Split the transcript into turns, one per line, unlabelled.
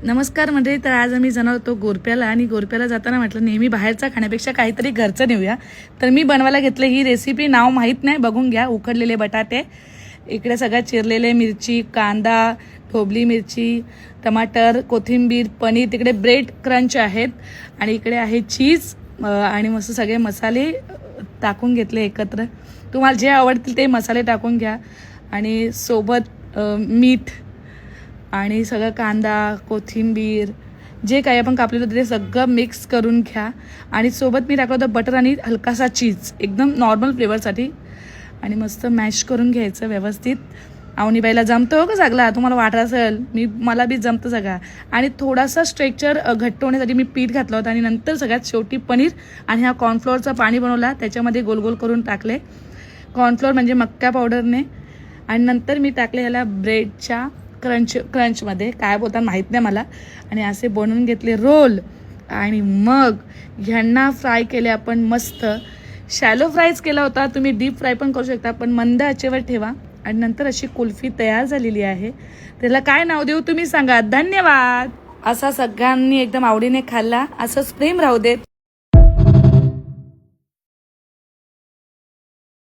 नमस्कार मंडळी. तर आज आम्ही जाणार होतो गोरप्याला आणि गोरप्याला जाताना म्हटलं नेहमी बाहेरचा खाण्यापेक्षा काहीतरी घरचं नेऊया. तर मी बनवायला घेतलं ही रेसिपी. नाव माहीत नाही, बघून घ्या. उकडलेले बटाटे, इकडे सगळ्या चिरलेले मिरची, कांदा, ढोबली मिरची, टमाटर, कोथिंबीर, पनीर, तिकडे ब्रेड क्रंच आहेत आणि इकडे आहे चीज आणि मस्त सगळे मसाले टाकून घेतले एकत्र. तुम्हाला जे आवडतील ते मसाले टाकून घ्या आणि सोबत मीठ आणि सगळं कांदा, कोथिंबीर, जे काही आपण कापलेलं होतं ते सगळं मिक्स करून घ्या. आणि सोबत मी टाकलं होतं बटर आणि हलकासा चीज, एकदम नॉर्मल फ्लेवरसाठी. आणि मस्त मॅश करून घ्यायचं व्यवस्थित. आवनीबाईला जमतं हो का सगळा, तुम्हाला वाटत असेल मला बी जमतं सगळा. आणि थोडासा स्ट्रेक्चर घट्ट होण्यासाठी मी पीठ घातलं होतं आणि नंतर सगळ्यात शेवटी पनीर आणि हा कॉर्नफ्लोअरचा पाणी बनवला, त्याच्यामध्ये गोल गोल करून टाकले. कॉर्नफ्लोअर म्हणजे मक्का पावडरने. आणि नंतर मी टाकले ह्याला ब्रेडच्या क्रंचमध्ये, काय बोलतात माहीत नाही मला. आणि असे बनवून घेतले रोल आणि मग ह्यांना फ्राय केले आपण मस्त. शॅलो फ्रायच केला होता, तुम्ही डीप फ्राय पण करू शकता, पण मंद आचेवर ठेवा. आणि नंतर अशी कुल्फी तयार झालेली आहे. त्याला काय नाव देऊ तुम्ही सांगा. धन्यवाद. असा सगळ्यांनी एकदम आवडीने खाल्ला. असंच प्रेम राहू देत.